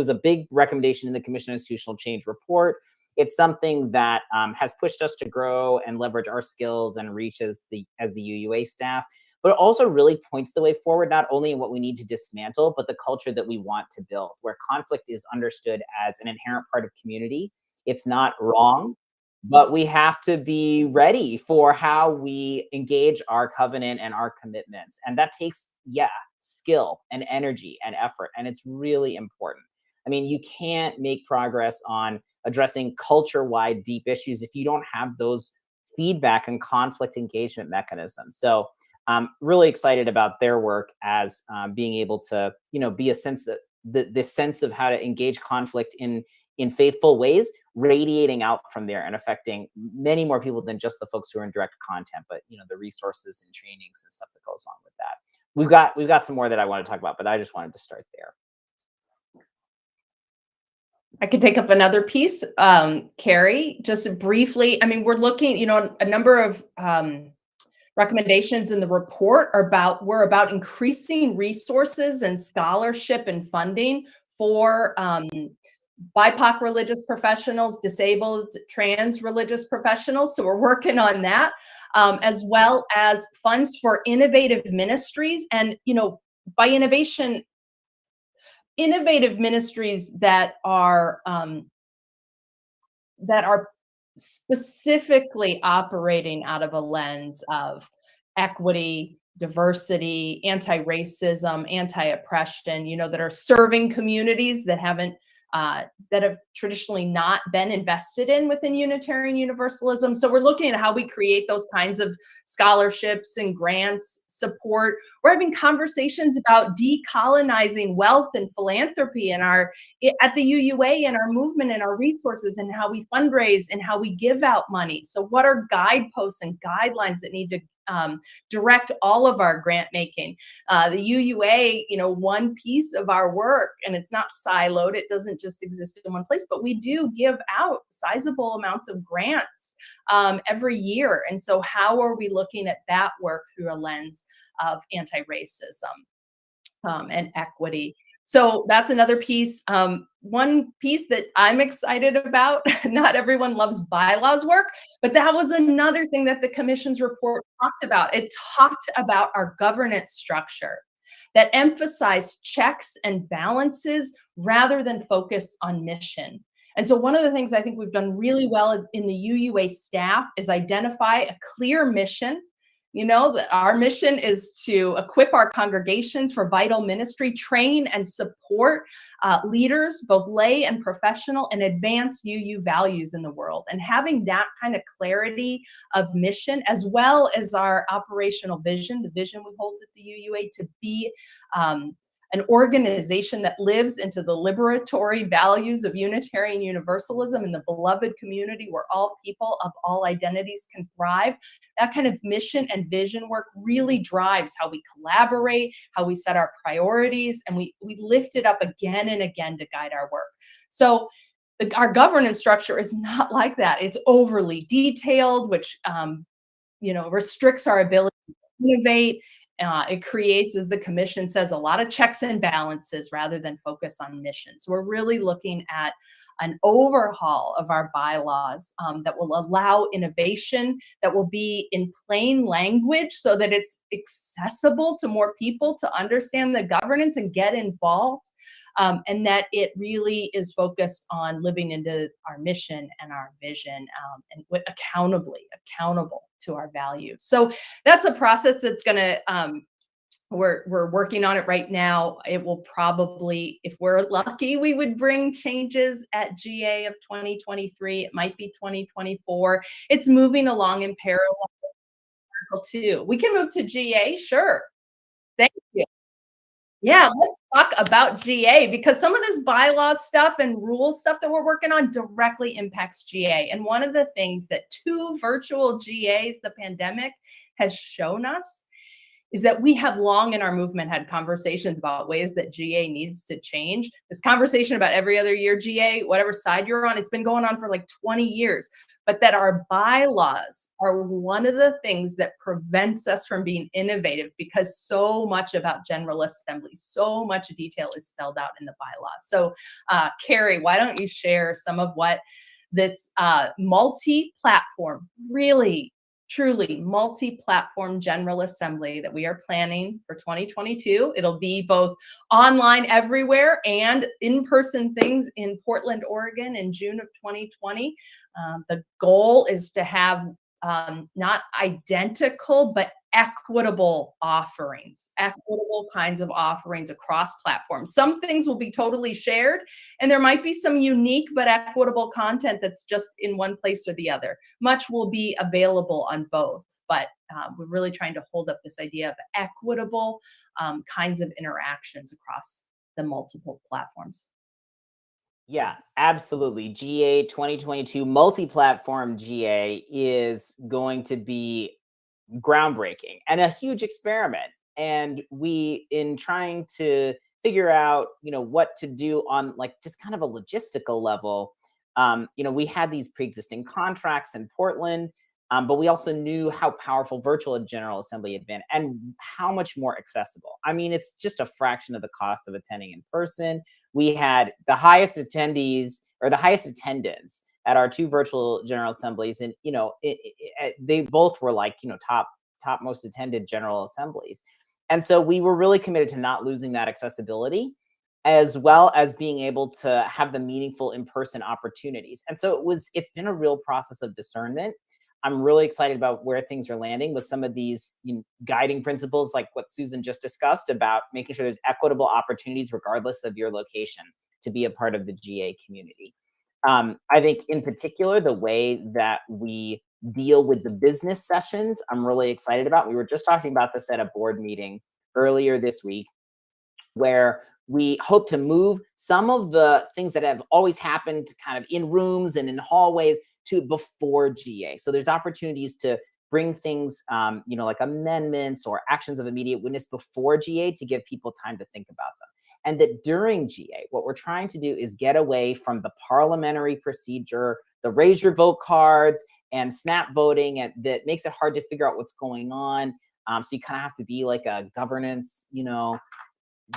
a big recommendation in the Commission on Institutional Change report. It's something that has pushed us to grow and leverage our skills and reach as the UUA staff, but it also really points the way forward, not only in what we need to dismantle, but the culture that we want to build, where conflict is understood as an inherent part of community. It's not wrong, but we have to be ready for how we engage our covenant and our commitments. And that takes, skill and energy and effort. And it's really important. I mean, you can't make progress on addressing culture-wide deep issues if you don't have those feedback and conflict engagement mechanisms. So I'm really excited about their work as being able to, be a sense that the sense of how to engage conflict in faithful ways, radiating out from there and affecting many more people than just the folks who are in direct content, but the resources and trainings and stuff that goes on with that. we've got some more that I want to talk about, but I just wanted to start there. I could take up another piece, Carrie, just briefly. I mean, we're looking, a number of recommendations in the report are about increasing resources and scholarship and funding for BIPOC religious professionals, disabled, trans religious professionals. So we're working on that, as well as funds for innovative ministries. And, by innovative ministries that are specifically operating out of a lens of equity, diversity, anti-racism, anti-oppression, that are serving communities that have traditionally not been invested in within Unitarian Universalism. So we're looking at how we create those kinds of scholarships and grants support. We're having conversations about decolonizing wealth and philanthropy at the UUA and our movement and our resources and how we fundraise and how we give out money. So what are guideposts and guidelines that need to direct all of our grant making? The UUA, one piece of our work, and it's not siloed, it doesn't just exist in one place, but we do give out sizable amounts of grants every year. And so how are we looking at that work through a lens of anti-racism and equity? So that's another piece. One piece that I'm excited about, not everyone loves bylaws work, but that was another thing that the commission's report talked about. It talked about our governance structure that emphasized checks and balances rather than focus on mission. And so one of the things I think we've done really well in the UUA staff is identify a clear mission. That our mission is to equip our congregations for vital ministry, train and support leaders, both lay and professional, and advance UU values in the world. And having that kind of clarity of mission, as well as our operational vision, the vision we hold at the UUA to be an organization that lives into the liberatory values of Unitarian Universalism and the beloved community where all people of all identities can thrive. That kind of mission and vision work really drives how we collaborate, how we set our priorities, and we lift it up again and again to guide our work. So our governance structure is not like that. It's overly detailed, which restricts our ability to innovate. It creates, as the commission says, a lot of checks and balances rather than focus on mission. So we're really looking at an overhaul of our bylaws that will allow innovation, that will be in plain language so that it's accessible to more people to understand the governance and get involved, and that it really is focused on living into our mission and our vision, and accountable to our values. So that's a process that's going to, we're working on it right now. It will probably, if we're lucky, we would bring changes at GA of 2023. It might be 2024. It's moving along in parallel too. We can move to GA, sure. Thank you. Yeah, let's talk about GA, because some of this bylaws stuff and rules stuff that we're working on directly impacts GA. And one of the things that 2 virtual GAs, the pandemic, has shown us is that we have long in our movement had conversations about ways that GA needs to change. This conversation about every other year GA, whatever side you're on, it's been going on for like 20 years. But that our bylaws are one of the things that prevents us from being innovative, because so much about General Assembly, so much detail is spelled out in the bylaws. So Carrie, why don't you share some of what this multi-platform, really, truly multi-platform General Assembly that we are planning for 2022. It'll be both online everywhere and in-person things in Portland, Oregon in June of 2020. The goal is to have not identical, but equitable offerings, equitable kinds of offerings across platforms. Some things will be totally shared, and there might be some unique but equitable content that's just in one place or the other. Much will be available on both, but we're really trying to hold up this idea of equitable kinds of interactions across the multiple platforms. Yeah, absolutely. GA 2022 multi-platform GA is going to be groundbreaking and a huge experiment. And we, in trying to figure out, what to do on like just kind of a logistical level, we had these pre-existing contracts in Portland, but we also knew how powerful virtual General Assembly had been and how much more accessible. I mean, it's just a fraction of the cost of attending in person. We had the highest attendees or the highest attendance at our 2 virtual General Assemblies. And, they both were like, top most attended General Assemblies. And so we were really committed to not losing that accessibility, as well as being able to have the meaningful in-person opportunities. And so it's been a real process of discernment. I'm really excited about where things are landing with some of these guiding principles, like what Susan just discussed about making sure there's equitable opportunities regardless of your location to be a part of the GA community. I think in particular, the way that we deal with the business sessions, I'm really excited about. We were just talking about this at a board meeting earlier this week, where we hope to move some of the things that have always happened kind of in rooms and in hallways to before GA. So there's opportunities to bring things, like amendments or actions of immediate witness before GA to give people time to think about them. And that during GA, what we're trying to do is get away from the parliamentary procedure, the raise your vote cards and snap voting, and that makes it hard to figure out what's going on. So you kind of have to be like a governance,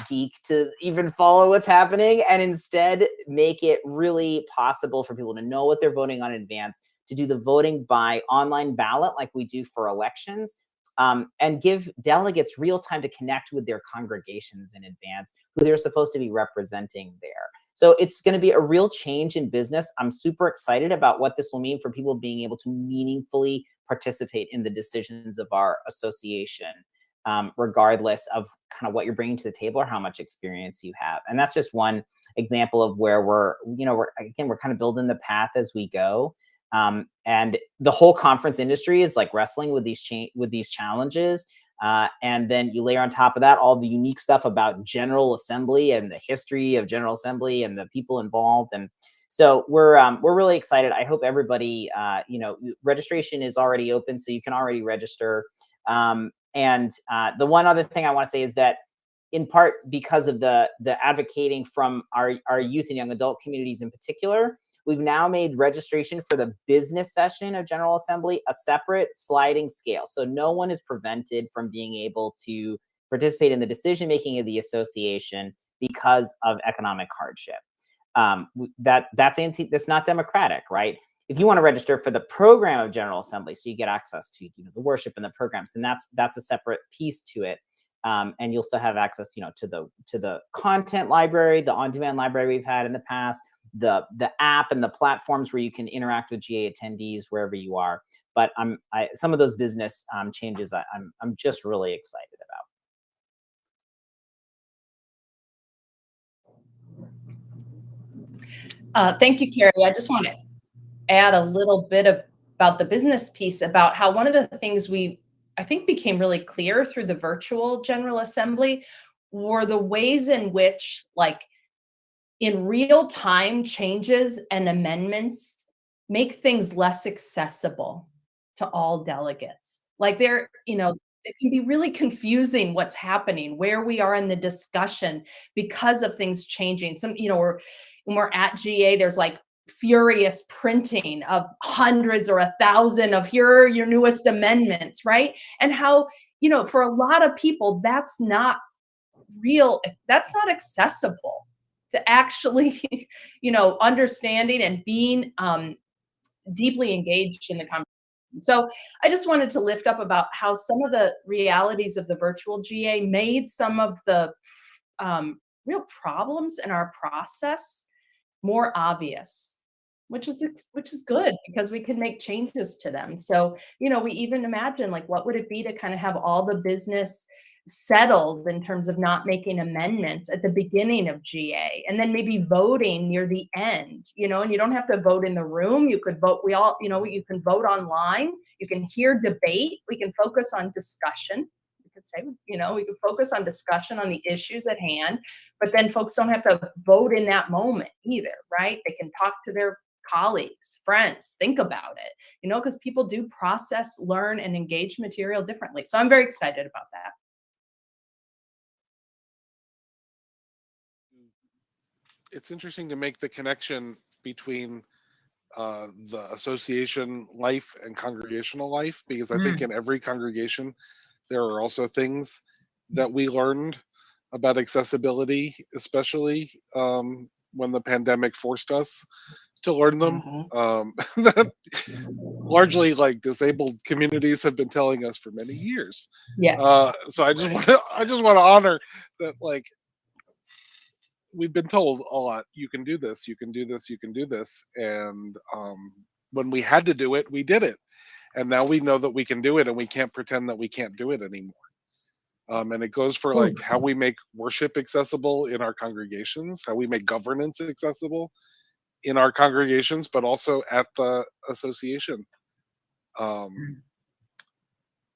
geek to even follow what's happening, and instead make it really possible for people to know what they're voting on in advance, to do the voting by online ballot like we do for elections, and give delegates real time to connect with their congregations in advance, who they're supposed to be representing there. So it's going to be a real change in business. I'm super excited about what this will mean for people being able to meaningfully participate in the decisions of our association, regardless of kind of what you're bringing to the table or how much experience you have. And that's just one example of where we're kind of building the path as we go. And the whole conference industry is like wrestling with these challenges. And then you layer on top of that all the unique stuff about General Assembly and the history of General Assembly and the people involved. And so we're really excited. I hope everybody, registration is already open, so you can already register. And the one other thing I want to say is that, in part because of the advocating from our youth and young adult communities in particular, we've now made registration for the business session of General Assembly a separate sliding scale. So no one is prevented from being able to participate in the decision-making of the association because of economic hardship. That's not democratic, right? If you want to register for the program of General Assembly, so you get access to the worship and the programs, then that's a separate piece to it. And you'll still have access, to the content library, the on-demand library we've had in the past, the app and the platforms where you can interact with GA attendees wherever you are. But some of those business changes I'm just really excited about. Thank you, Carrie. I just want to add a little bit about the business piece, about how one of the things I think became really clear through the virtual General Assembly were the ways in which, like, in real time, changes and amendments make things less accessible to all delegates. Like, it can be really confusing what's happening, where we are in the discussion because of things changing. When we're at GA, there's like furious printing of hundreds or 1,000 of here are your newest amendments, right? And how, for a lot of people, that's not accessible to actually, understanding and being deeply engaged in the conversation. So I just wanted to lift up about how some of the realities of the virtual GA made some of the real problems in our process more obvious, which is good because we can make changes to them. So, we even imagine, like, what would it be to kind of have all the business settled in terms of not making amendments at the beginning of GA, and then maybe voting near the end, and you don't have to vote in the room. You could vote, you can vote online, you can hear debate, we can focus on discussion. We can focus on discussion on the issues at hand, but then folks don't have to vote in that moment either, right? They can talk to their colleagues, friends, think about it, because people do process, learn, and engage material differently. So I'm very excited about that. it's interesting to make the connection between the association life and congregational life, because I think in every congregation there are also things that we learned about accessibility, especially when the pandemic forced us to learn them. That largely, like, disabled communities have been telling us for many years. Yes. So I just want to honor that. Like, we've been told a lot. You can do this. You can do this. You can do this. And when we had to do it, we did it. And now we know that we can do it, and we can't pretend that we can't do it anymore. And it goes for like how we make worship accessible in our congregations, how we make governance accessible in our congregations, but also at the association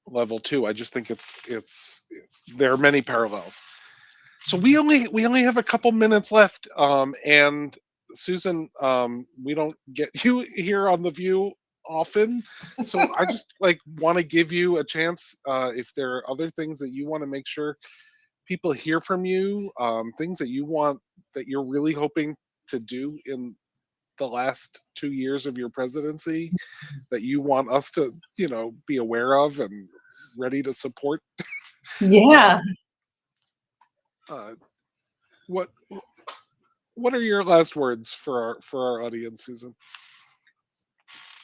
level too. I just think it's there are many parallels. So we only have a couple minutes left, and Susan, we don't get you here on the View often, so I just like want to give you a chance, if there are other things that you want to make sure people hear from you, things that you want, that you're really hoping to do in the last 2 years of your presidency, that you want us to, be aware of and ready to support. Yeah. What are your last words for our audience, Susan?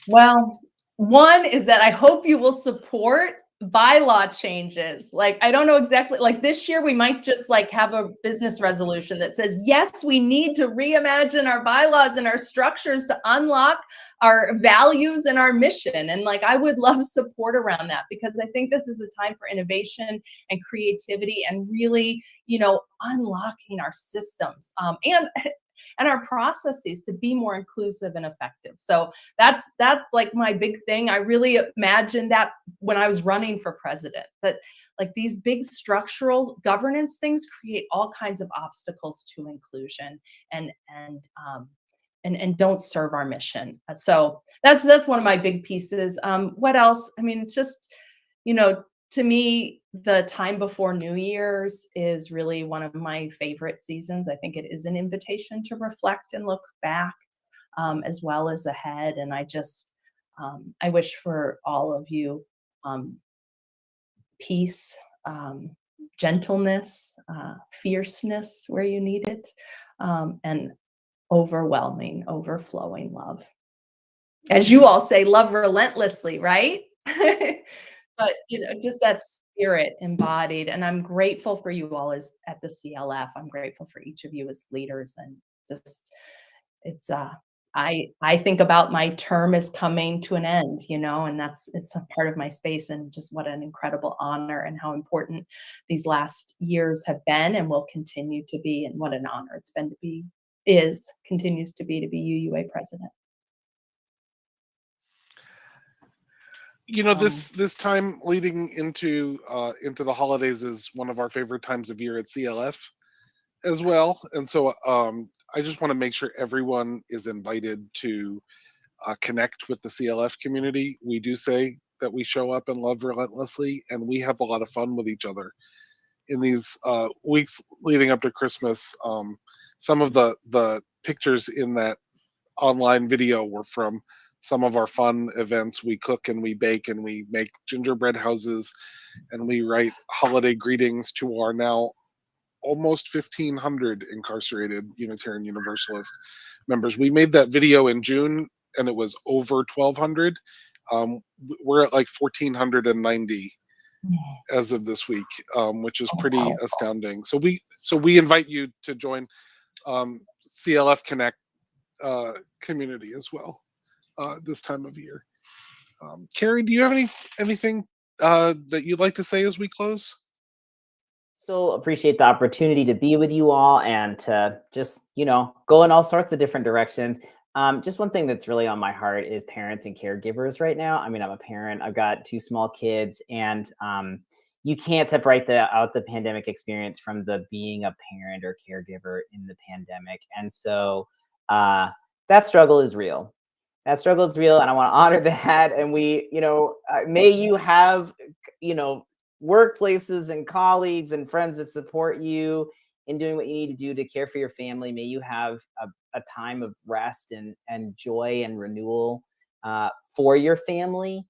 Well, one is that I hope you will support bylaw changes. Like, I don't know exactly, like this year we might just like have a business resolution that says, yes, we need to reimagine our bylaws and our structures to unlock our values and our mission. And like, I would love support around that, because I think this is a time for innovation and creativity and really, unlocking our systems and our processes to be more inclusive and effective. So that's like my big thing. I really imagined that when I was running for president, that like these big structural governance things create all kinds of obstacles to inclusion and don't serve our mission. So that's one of my big pieces. What else? I mean, it's just, to me, the time before New Year's is really one of my favorite seasons. I think it is an invitation to reflect and look back, as well as ahead. And I just, I wish for all of you peace, gentleness, fierceness where you need it, and overwhelming, overflowing love. As you all say, love relentlessly, right? But, just that spirit embodied. And I'm grateful for you all as at the CLF. I'm grateful for each of you as leaders. And just, it's, I think about my term as coming to an end, and it's a part of my space, and just what an incredible honor and how important these last years have been and will continue to be. And what an honor it's been to be, continues to be UUA president. This time leading into the holidays is one of our favorite times of year at CLF as well. And so I just want to make sure everyone is invited to connect with the CLF community. We do say that we show up and love relentlessly, and we have a lot of fun with each other in these weeks leading up to Christmas. Some of the pictures in that online video were from some of our fun events. We cook and we bake and we make gingerbread houses, and we write holiday greetings to our now almost 1,500 incarcerated Unitarian Universalist members. We made that video in June, and it was over 1,200. We're at like 1,490 as of this week, which is pretty astounding. So we invite you to join CLF Connect community as well this time of year. Carrie, do you have anything that you'd like to say as we close? So appreciate the opportunity to be with you all and to just, go in all sorts of different directions. Just one thing that's really on my heart is parents and caregivers right now. I mean, I'm a parent. I've got 2 small kids, and you can't separate out the pandemic experience from the being a parent or caregiver in the pandemic. And so that struggle is real. And I want to honor that. And we, may you have, workplaces and colleagues and friends that support you in doing what you need to do to care for your family. May you have a time of rest and joy and renewal for your family.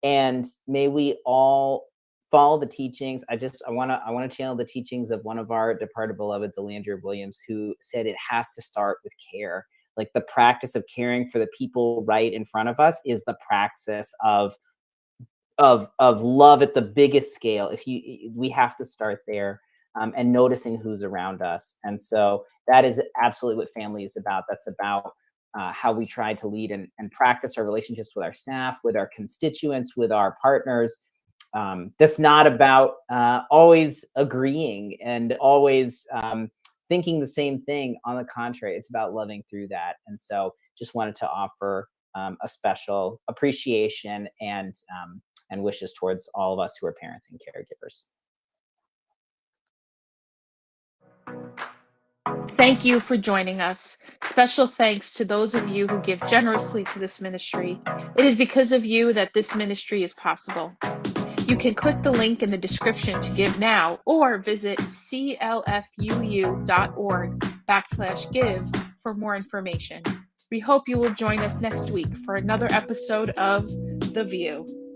And may we all follow the teachings. I want to channel the teachings of one of our departed beloveds, Alandria Williams, who said it has to start with care. Like, the practice of caring for the people right in front of us is the practice of love at the biggest scale. We have to start there, and noticing who's around us. And so that is absolutely what family is about. That's about how we try to lead and practice our relationships with our staff, with our constituents, with our partners. That's not about always agreeing and always thinking the same thing. On the contrary, it's about loving through that. And so just wanted to offer a special appreciation and wishes towards all of us who are parents and caregivers. Thank you for joining us. Special thanks to those of you who give generously to this ministry. It is because of you that this ministry is possible. You can click the link in the description to give now, or visit clfuu.org/give for more information. We hope you will join us next week for another episode of The VUU.